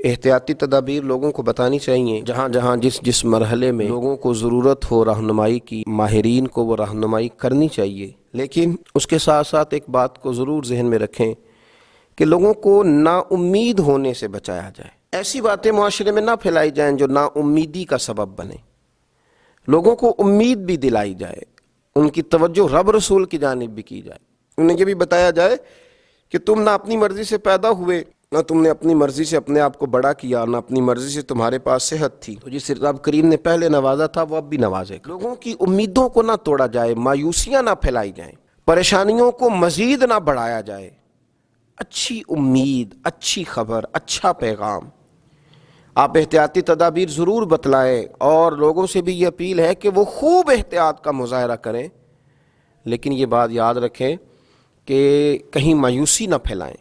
احتیاطی تدابیر لوگوں کو بتانی چاہیے، جہاں جہاں جس مرحلے میں لوگوں کو ضرورت ہو رہنمائی کی، ماہرین کو وہ رہنمائی کرنی چاہیے۔ لیکن اس کے ساتھ ساتھ ایک بات کو ضرور ذہن میں رکھیں کہ لوگوں کو نا امید ہونے سے بچایا جائے۔ ایسی باتیں معاشرے میں نہ پھیلائی جائیں جو نا امیدی کا سبب بنے، لوگوں کو امید بھی دلائی جائے، ان کی توجہ رب رسول کی جانب بھی کی جائے، انہیں یہ بھی بتایا جائے کہ تم نہ اپنی مرضی سے پیدا ہوئے، نہ تم نے اپنی مرضی سے اپنے آپ کو بڑا کیا، نہ اپنی مرضی سے تمہارے پاس صحت تھی، تو جس رب کریم نے پہلے نوازا تھا وہ اب بھی نوازے گا۔ لوگوں کی امیدوں کو نہ توڑا جائے، مایوسیاں نہ پھیلائی جائیں، پریشانیوں کو مزید نہ بڑھایا جائے۔ اچھی امید، اچھی خبر، اچھا پیغام، آپ احتیاطی تدابیر ضرور بتلائیں، اور لوگوں سے بھی یہ اپیل ہے کہ وہ خوب احتیاط کا مظاہرہ کریں، لیکن یہ بات یاد رکھیں کہ کہیں مایوسی نہ پھیلائیں،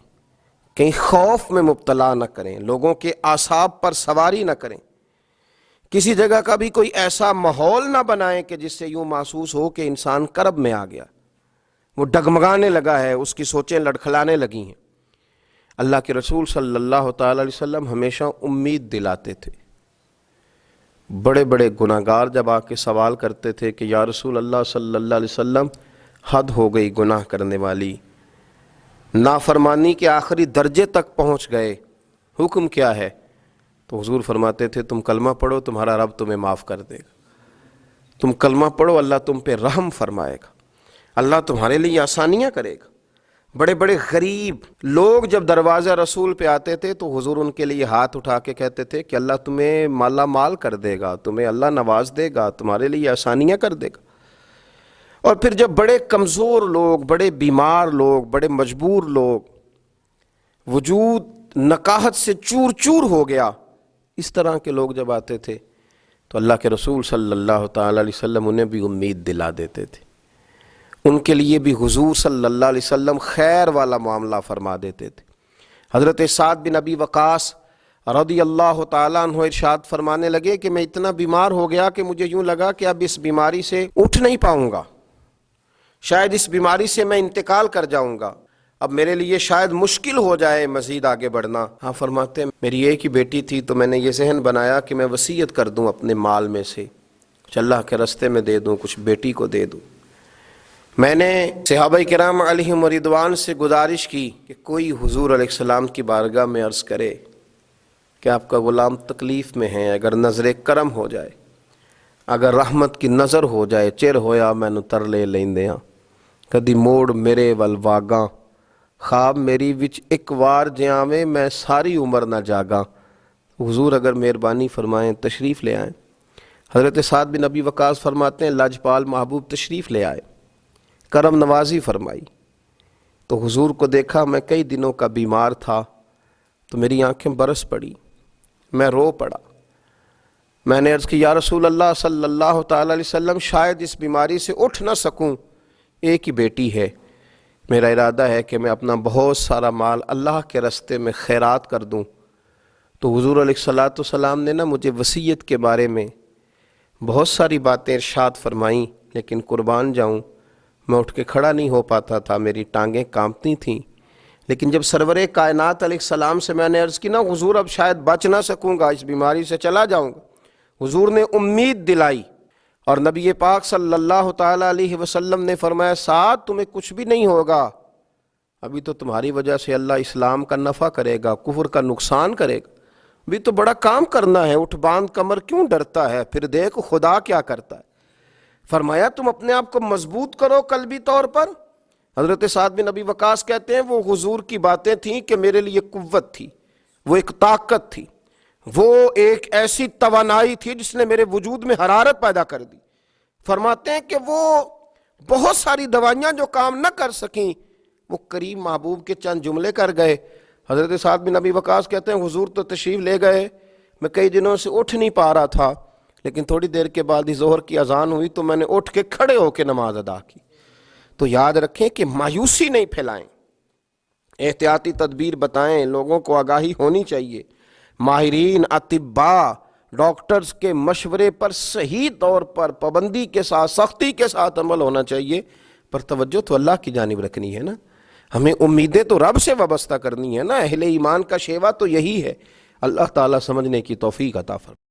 کہیں خوف میں مبتلا نہ کریں، لوگوں کے اعصاب پر سواری نہ کریں، کسی جگہ کا بھی کوئی ایسا ماحول نہ بنائیں کہ جس سے یوں محسوس ہو کہ انسان کرب میں آ گیا، وہ ڈگمگانے لگا ہے، اس کی سوچیں لڑکھلانے لگی ہیں۔ اللہ کے رسول صلی اللہ تعالی علیہ وسلم ہمیشہ امید دلاتے تھے۔ بڑے بڑے گناہگار جب آ کے سوال کرتے تھے کہ یا رسول اللہ صلی اللہ علیہ وسلم حد ہو گئی گناہ کرنے والی، نافرمانی کے آخری درجے تک پہنچ گئے، حکم کیا ہے؟ تو حضور فرماتے تھے تم کلمہ پڑھو تمہارا رب تمہیں معاف کر دے گا، تم کلمہ پڑھو اللہ تم پہ رحم فرمائے گا، اللہ تمہارے لیے آسانیاں کرے گا۔ بڑے بڑے غریب لوگ جب دروازہ رسول پہ آتے تھے تو حضور ان کے لیے ہاتھ اٹھا کے کہتے تھے کہ اللہ تمہیں مالا مال کر دے گا، تمہیں اللہ نواز دے گا، تمہارے لیے آسانیاں کر دے گا۔ اور پھر جب بڑے کمزور لوگ، بڑے بیمار لوگ، بڑے مجبور لوگ، وجود نکاہت سے چور چور ہو گیا، اس طرح کے لوگ جب آتے تھے تو اللہ کے رسول صلی اللہ تعالی علیہ وسلم انہیں بھی امید دلا دیتے تھے، ان کے لیے بھی حضور صلی اللہ علیہ وسلم خیر والا معاملہ فرما دیتے تھے۔ حضرت سعد بن ابی وقاص رضی اللہ تعالیٰ عنہ ارشاد فرمانے لگے کہ میں اتنا بیمار ہو گیا کہ مجھے یوں لگا کہ اب اس بیماری سے اٹھ نہیں پاؤں گا، شاید اس بیماری سے میں انتقال کر جاؤں گا، اب میرے لیے شاید مشکل ہو جائے مزید آگے بڑھنا۔ ہاں فرماتے ہیں میری ایک ہی بیٹی تھی تو میں نے یہ ذہن بنایا کہ میں وصیت کر دوں اپنے مال میں سے، کچھ اللہ کے راستے میں دے دوں، کچھ بیٹی کو دے دوں۔ میں نے صحابہ کرام علیہم رضوان سے گزارش کی کہ کوئی حضور علیہ السلام کی بارگاہ میں عرض کرے کہ آپ کا غلام تکلیف میں ہے، اگر نظر کرم ہو جائے، اگر رحمت کی نظر ہو جائے، چر ہویا مینوں تر لے لیندیاں، کدی موڑ میرے ول واگاں، خواب میری وچ ایک وار جیاویں میں ساری عمر نہ جاگاں۔ حضور اگر مہربانی فرمائیں تشریف لے آئیں۔ حضرت سعد بن ابی وقاص فرماتے ہیں لاجپال محبوب تشریف لے آئے، کرم نوازی فرمائی، تو حضور کو دیکھا میں کئی دنوں کا بیمار تھا تو میری آنکھیں برس پڑی، میں رو پڑا، میں نے عرض کی یا رسول اللہ صلی اللہ تعالی علیہ وسلم شاید اس بیماری سے اٹھ نہ سکوں، ایک ہی بیٹی ہے، میرا ارادہ ہے کہ میں اپنا بہت سارا مال اللہ کے راستے میں خیرات کر دوں۔ تو حضور علیہ السلام نے نا مجھے وصیت کے بارے میں بہت ساری باتیں ارشاد فرمائیں، لیکن قربان جاؤں میں اٹھ کے کھڑا نہیں ہو پاتا تھا، میری ٹانگیں کانپتی تھیں۔ لیکن جب سرور کائنات علیہ السلام سے میں نے عرض کی نا حضور اب شاید بچ نہ سکوں گا، اس بیماری سے چلا جاؤں گا، حضور نے امید دلائی، اور نبی پاک صلی اللہ تعالی علیہ وسلم نے فرمایا سعد تمہیں کچھ بھی نہیں ہوگا، ابھی تو تمہاری وجہ سے اللہ اسلام کا نفع کرے گا، کفر کا نقصان کرے گا، ابھی تو بڑا کام کرنا ہے، اٹھ باندھ کمر کیوں ڈرتا ہے، پھر دیکھ خدا کیا کرتا ہے۔ فرمایا تم اپنے آپ کو مضبوط کرو قلبی طور پر۔ حضرت سعد بن ابی وقاص کہتے ہیں وہ حضور کی باتیں تھیں کہ میرے لیے قوت تھی، وہ ایک طاقت تھی، وہ ایک ایسی توانائی تھی جس نے میرے وجود میں حرارت پیدا کر دی۔ فرماتے ہیں کہ وہ بہت ساری دوائیاں جو کام نہ کر سکیں وہ کریم محبوب کے چند جملے کر گئے۔ حضرت سعد بن ابی وقاص کہتے ہیں حضور تو تشریف لے گئے، میں کئی دنوں سے اٹھ نہیں پا رہا تھا، لیکن تھوڑی دیر کے بعد ہی ظہر کی اذان ہوئی تو میں نے اٹھ کے کھڑے ہو کے نماز ادا کی۔ تو یاد رکھیں کہ مایوسی نہیں پھیلائیں، احتیاطی تدبیر بتائیں، لوگوں کو آگاہی ہونی چاہیے، ماہرین اطباء ڈاکٹرز کے مشورے پر صحیح طور پر پابندی کے ساتھ سختی کے ساتھ عمل ہونا چاہیے، پر توجہ تو اللہ کی جانب رکھنی ہے نا، ہمیں امیدیں تو رب سے وابستہ کرنی ہے نا، اہل ایمان کا شیوا تو یہی ہے۔ اللہ تعالیٰ سمجھنے کی توفیق عطا فرمائے۔